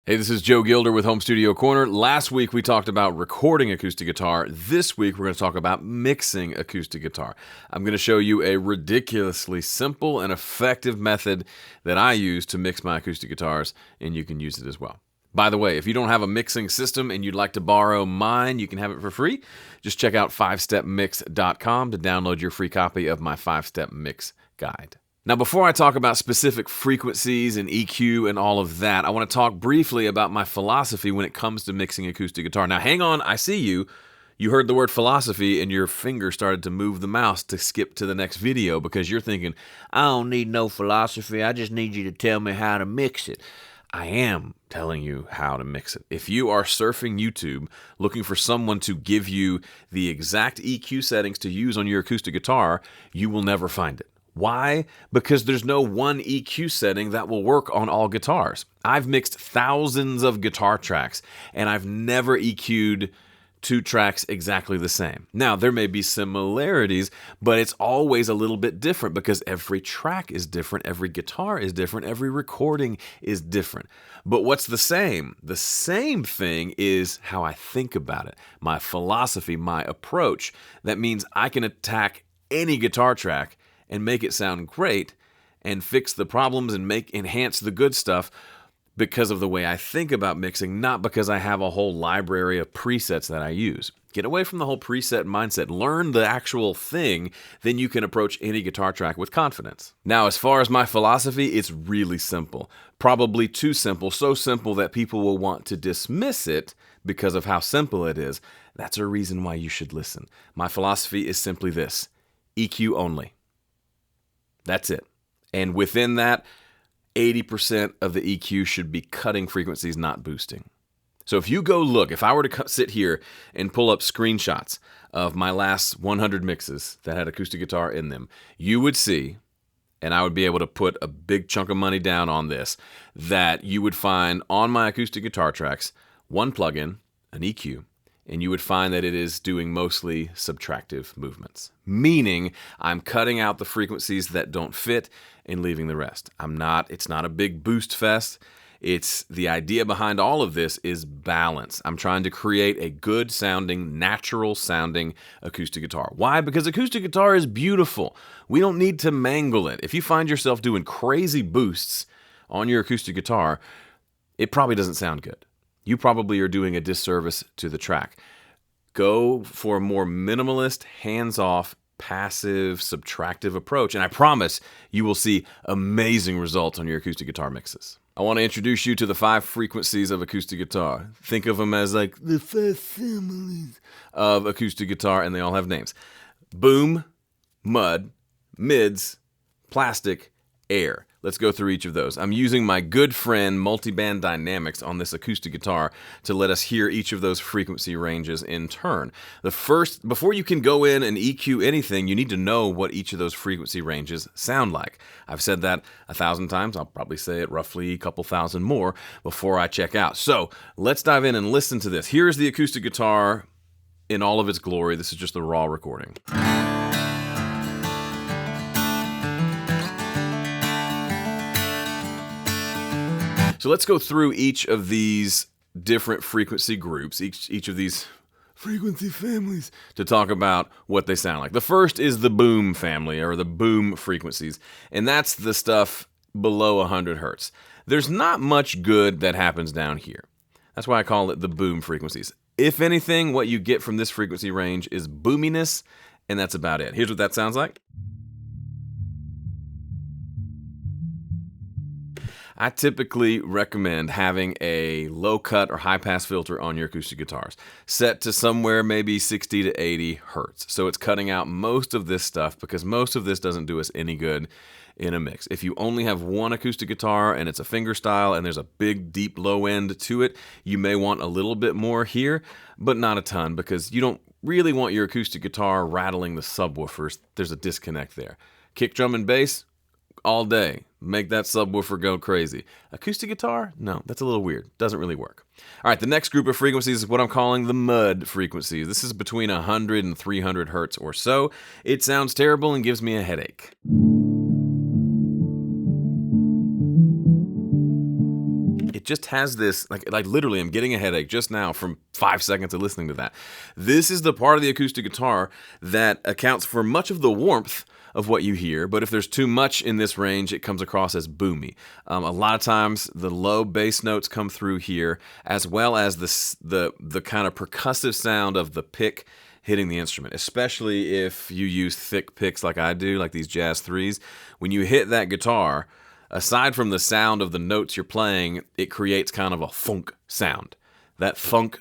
Hey, this is Joe Gilder with Home Studio Corner. Last week we talked about recording acoustic guitar. This week we're going to talk about mixing acoustic guitar. I'm going to show you a ridiculously simple and effective method that I use to mix my acoustic guitars, and you can use it as well. By the way, if you don't have a mixing system and you'd like to borrow mine, you can have it for free. Just check out 5stepmix.com to download your free copy of my 5-step mix guide. Now, before I talk about specific frequencies and EQ and all of that, I want to talk briefly about my philosophy when it comes to mixing acoustic guitar. Now, hang on, I see you. You heard the word philosophy and your finger started to move the mouse to skip to the next video because you're thinking, I don't need no philosophy. I just need you to tell me how to mix it. I am telling you how to mix it. If you are surfing YouTube looking for someone to give you the exact EQ settings to use on your acoustic guitar, you will never find it. Why? Because there's no one EQ setting that will work on all guitars. I've mixed thousands of guitar tracks, and I've never EQ'd two tracks exactly the same. Now, there may be similarities, but it's always a little bit different because every track is different, every guitar is different, every recording is different. But what's the same? The same thing is how I think about it, my philosophy, my approach. That means I can attack any guitar track and make it sound great and fix the problems and enhance the good stuff because of the way I think about mixing, not because I have a whole library of presets that I use. Get away from the whole preset mindset. Learn the actual thing, then you can approach any guitar track with confidence. Now, as far as my philosophy, it's really simple. Probably too simple, so simple that people will want to dismiss it because of how simple it is. That's a reason why you should listen. My philosophy is simply this: EQ only. That's it. And within that, 80% of the EQ should be cutting frequencies, not boosting. So if you go look, if I were to sit here and pull up screenshots of my last 100 mixes that had acoustic guitar in them, you would see, and I would be able to put a big chunk of money down on this, that you would find on my acoustic guitar tracks one plugin, an EQ, and you would find that it is doing mostly subtractive movements, meaning I'm cutting out the frequencies that don't fit and leaving the rest. It's not a big boost fest. It's the idea behind all of this is balance. I'm trying to create a good sounding, natural sounding acoustic guitar. Why? Because acoustic guitar is beautiful. We don't need to mangle it. If you find yourself doing crazy boosts on your acoustic guitar, it probably doesn't sound good. You probably are doing a disservice to the track. Go for a more minimalist, hands-off, passive, subtractive approach, and I promise you will see amazing results on your acoustic guitar mixes. I want to introduce you to the 5 frequencies of acoustic guitar. Think of them as like the 5 families of acoustic guitar, and they all have names. Boom, mud, mids, plastic, air. Let's go through each of those. I'm using my good friend Multiband Dynamics on this acoustic guitar to let us hear each of those frequency ranges in turn. Before you can go in and EQ anything, you need to know what each of those frequency ranges sound like. I've said that 1,000 times. I'll probably say it roughly a couple thousand more before I check out. So let's dive in and listen to this. Here's the acoustic guitar in all of its glory. This is just the raw recording. So let's go through each of these different frequency groups, each of these frequency families, to talk about what they sound like. The first is the boom family, or the boom frequencies, and that's the stuff below 100 hertz. There's not much good that happens down here. That's why I call it the boom frequencies. If anything, what you get from this frequency range is boominess, and that's about it. Here's what that sounds like. I typically recommend having a low cut or high pass filter on your acoustic guitars, set to somewhere maybe 60 to 80 hertz. So it's cutting out most of this stuff because most of this doesn't do us any good in a mix. If you only have one acoustic guitar and it's a fingerstyle and there's a big, deep low end to it, you may want a little bit more here, but not a ton because you don't really want your acoustic guitar rattling the subwoofers. There's a disconnect there. Kick drum and bass, all day. Make that subwoofer go crazy. Acoustic guitar? No, that's a little weird. Doesn't really work. All right, the next group of frequencies is what I'm calling the mud frequencies. This is between 100 and 300 hertz or so. It sounds terrible and gives me a headache. just has this, like literally I'm getting a headache just now from 5 seconds of listening to that. This is the part of the acoustic guitar that accounts for much of the warmth of what you hear, but if there's too much in this range, it comes across as boomy. A lot of times, the low bass notes come through here, as well as the kind of percussive sound of the pick hitting the instrument, especially if you use thick picks like I do, like these Jazz 3s. When you hit that guitar, aside from the sound of the notes you're playing, it creates kind of a funk sound. That funk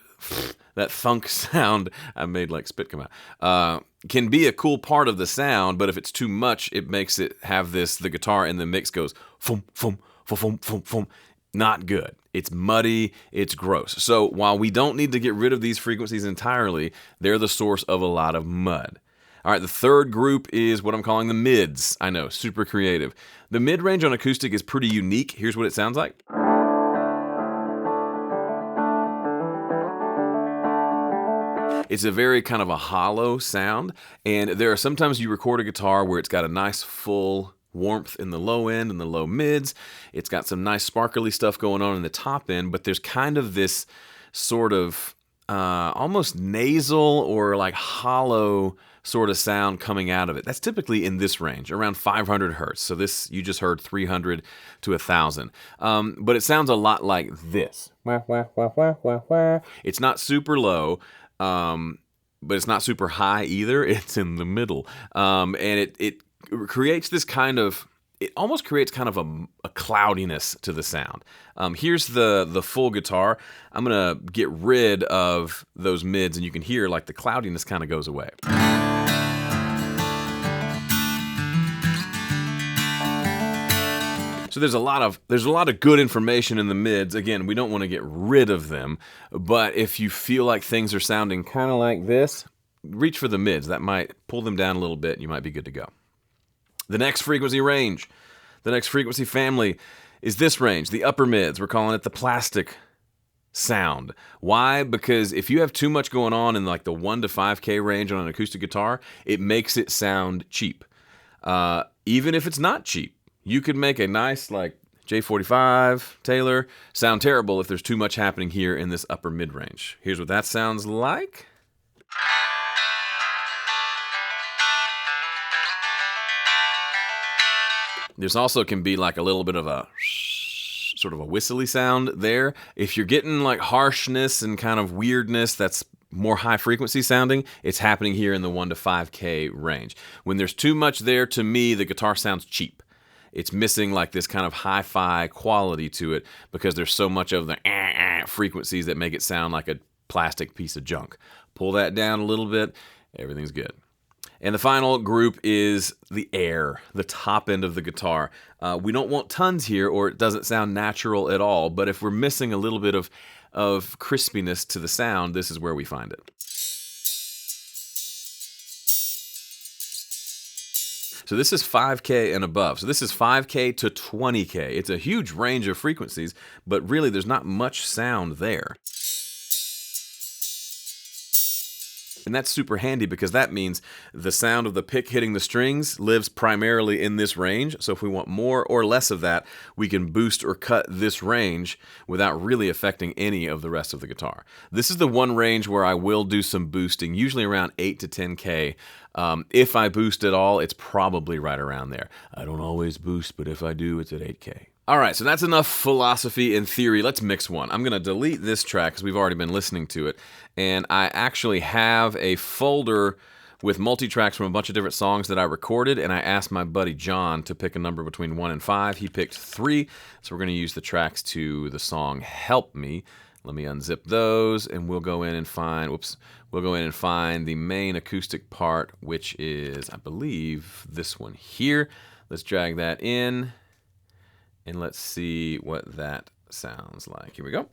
sound, I made like spit come out, can be a cool part of the sound, but if it's too much, it makes it have the guitar in the mix goes fum, fum, fum, fum, fum, fum. Not good. It's muddy, it's gross. So while we don't need to get rid of these frequencies entirely, they're the source of a lot of mud. All right, the third group is what I'm calling the mids. I know, super creative. The mid range on acoustic is pretty unique. Here's what it sounds like. It's a very kind of a hollow sound, and there are sometimes you record a guitar where it's got a nice full warmth in the low end and the low mids. It's got some nice sparkly stuff going on in the top end, but there's kind of this sort of almost nasal or like hollow sort of sound coming out of it. That's typically in this range, around 500 hertz. So this, you just heard 300 to 1,000. But it sounds a lot like this. It's not super low, but it's not super high either. It's in the middle. And it creates this kind of, it almost creates kind of a cloudiness to the sound. Here's the full guitar. I'm going to get rid of those mids, and you can hear like the cloudiness kind of goes away. So there's a lot of good information in the mids. Again, we don't want to get rid of them, but if you feel like things are sounding kind of like this, reach for the mids. That might pull them down a little bit, and you might be good to go. The next frequency range, the next frequency family is this range, the upper mids. We're calling it the plastic sound. Why? Because if you have too much going on in like the 1 to 5K range on an acoustic guitar, it makes it sound cheap. Even if it's not cheap, you could make a nice like J45 Taylor sound terrible if there's too much happening here in this upper mid range. Here's what that sounds like. There's also can be like a little bit of a sort of a whistly sound there. If you're getting like harshness and kind of weirdness, that's more high frequency sounding. It's happening here in the 1 to 5K range. When there's too much there, to me, the guitar sounds cheap. It's missing like this kind of hi-fi quality to it because there's so much of the frequencies that make it sound like a plastic piece of junk. Pull that down a little bit, everything's good. And the final group is the air, the top end of the guitar. We don't want tons here or it doesn't sound natural at all, but if we're missing a little bit of crispiness to the sound, this is where we find it. So this is 5K and above. So this is 5K to 20K. It's a huge range of frequencies, but really there's not much sound there. And that's super handy because that means the sound of the pick hitting the strings lives primarily in this range. So if we want more or less of that, we can boost or cut this range without really affecting any of the rest of the guitar. This is the one range where I will do some boosting, usually around 8 to 10K. If I boost at all, it's probably right around there. I don't always boost, but if I do, it's at 8K. All right, so that's enough philosophy and theory. Let's mix one. I'm going to delete this track because we've already been listening to it. And I actually have a folder with multi-tracks from a bunch of different songs that I recorded. And I asked my buddy John to pick a number between 1 and 5. He picked 3. So we're going to use the tracks to the song Help Me. Let me unzip those and we'll go in and find, we'll go in and find the main acoustic part, which is, I believe, this one here. Let's drag that in. And let's see what that sounds like. Here we go.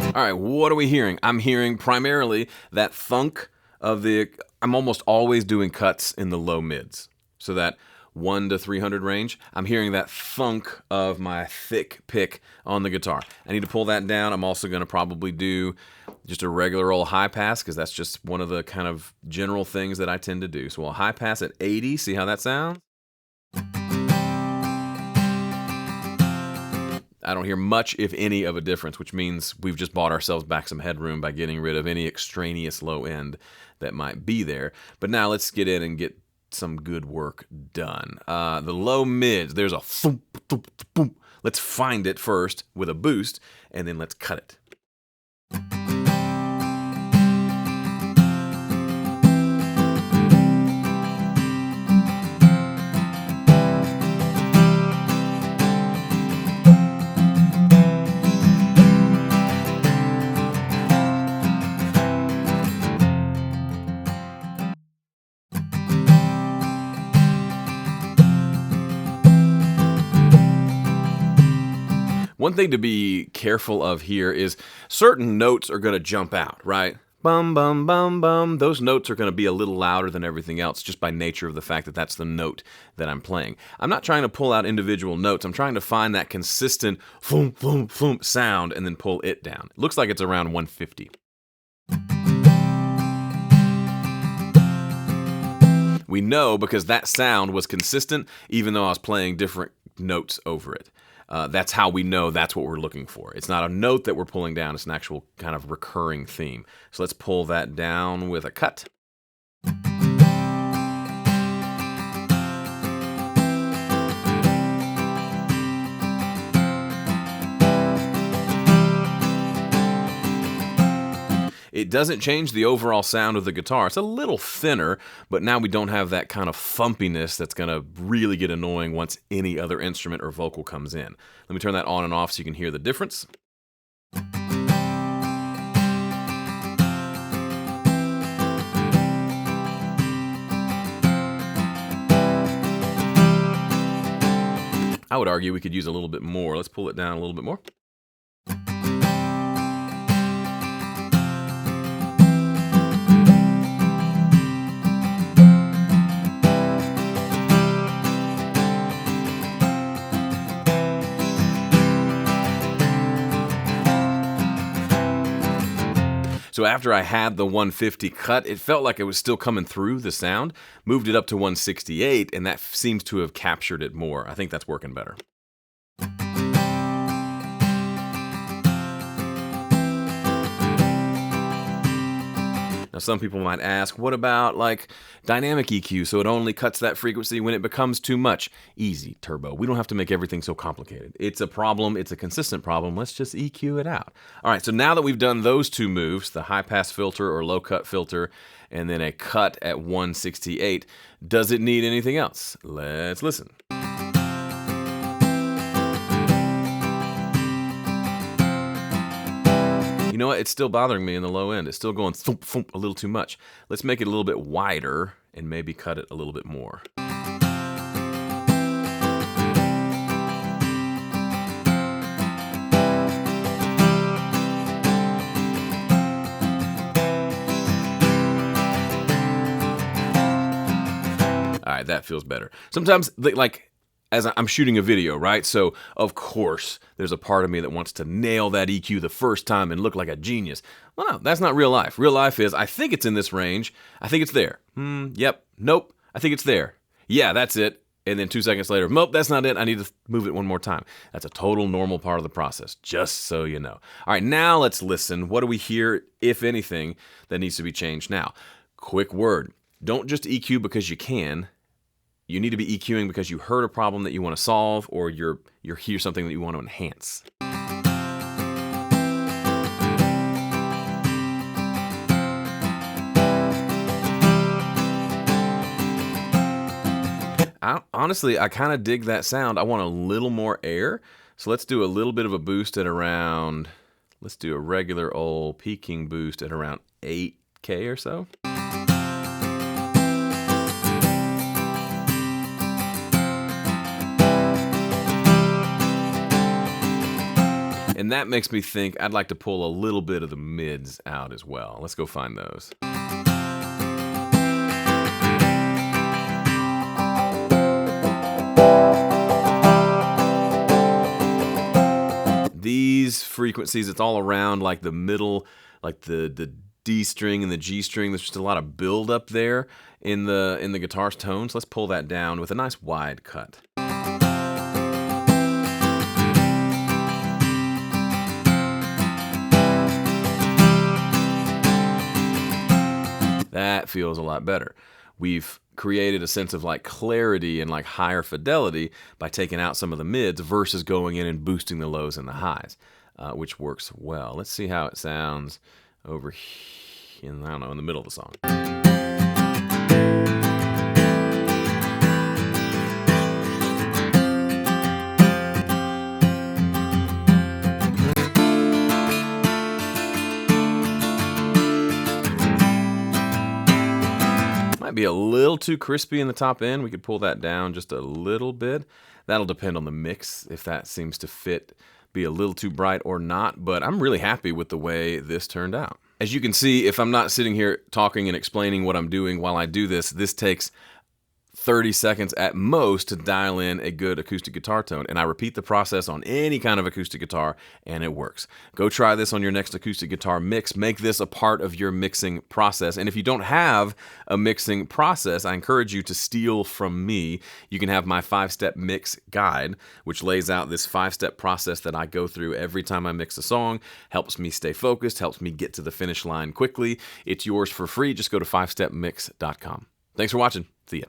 All right, what are we hearing? I'm hearing primarily that thunk of the, I'm almost always doing cuts in the low mids. So that 1 to 300 range, I'm hearing that thunk of my thick pick on the guitar. I need to pull that down. I'm also going to probably do just a regular old high pass because that's just one of the kind of general things that I tend to do. So we'll high pass at 80. See how that sounds? I don't hear much, if any, of a difference, which means we've just bought ourselves back some headroom by getting rid of any extraneous low end that might be there. But now let's get in and get some good work done. The low mids, there's a thump, thump, thump. Let's find it first with a boost, and then let's cut it. One thing to be careful of here is certain notes are going to jump out, right? Bum, bum, bum, bum. Those notes are going to be a little louder than everything else just by nature of the fact that that's the note that I'm playing. I'm not trying to pull out individual notes. I'm trying to find that consistent floom, floom, floom sound and then pull it down. It looks like it's around 150. We know because that sound was consistent even though I was playing different notes over it. That's how we know that's what we're looking for. It's not a note that we're pulling down. It's an actual kind of recurring theme. So let's pull that down with a cut. It doesn't change the overall sound of the guitar. It's a little thinner, but now we don't have that kind of thumpiness that's going to really get annoying once any other instrument or vocal comes in. Let me turn that on and off so you can hear the difference. I would argue we could use a little bit more. Let's pull it down a little bit more. So after I had the 150 cut, it felt like it was still coming through the sound. Moved it up to 168, and that seems to have captured it more. I think that's working better. Now, some people might ask, what about like dynamic EQ so it only cuts that frequency when it becomes too much? Easy, Turbo. We don't have to make everything so complicated. It's a problem. It's a consistent problem. Let's just EQ it out. All right, so now that we've done those two moves, the high pass filter or low cut filter, and then a cut at 168, does it need anything else? Let's listen. You know what? It's still bothering me in the low end. It's still going thump, thump a little too much. Let's make it a little bit wider and maybe cut it a little bit more. All right, that feels better. Sometimes, like, as I'm shooting a video, right? So, of course, there's a part of me that wants to nail that EQ the first time and look like a genius. Well, no, that's not real life. Real life is, I think it's in this range. I think it's there. Yep. Nope. I think it's there. Yeah, that's it. And then 2 seconds later, nope, that's not it. I need to move it one more time. That's a total normal part of the process, just so you know. All right, now let's listen. What do we hear, if anything, that needs to be changed now? Quick word. Don't just EQ because you can. You need to be EQing because you heard a problem that you want to solve, or you're hear something that you want to enhance. Honestly, I kind of dig that sound. I want a little more air, so let's do a little bit of a boost at around. Let's do a regular old peaking boost at around 8K or so. And that makes me think I'd like to pull a little bit of the mids out as well. Let's go find those. frequencies. It's all around like the middle, like the D string and the G string. There's just a lot of build up there in the guitar's tones. Let's pull that down with a nice wide cut. That feels a lot better. We've created a sense of like clarity and like higher fidelity by taking out some of the mids versus going in and boosting the lows and the highs, which works well. Let's see how it sounds over here, I don't know, in the middle of the song. Might be a little too crispy in the top end. We could pull that down just a little bit. That'll depend on the mix, if that seems to fit, be a little too bright or not, but I'm really happy with the way this turned out. As you can see, if I'm not sitting here talking and explaining what I'm doing while I do this, this takes 30 seconds at most to dial in a good acoustic guitar tone. And I repeat the process on any kind of acoustic guitar, and it works. Go try this on your next acoustic guitar mix. Make this a part of your mixing process. And if you don't have a mixing process, I encourage you to steal from me. You can have my 5-step mix guide, which lays out this 5-step process that I go through every time I mix a song. Helps me stay focused, helps me get to the finish line quickly. It's yours for free. Just go to 5stepmix.com. Thanks for watching. See ya.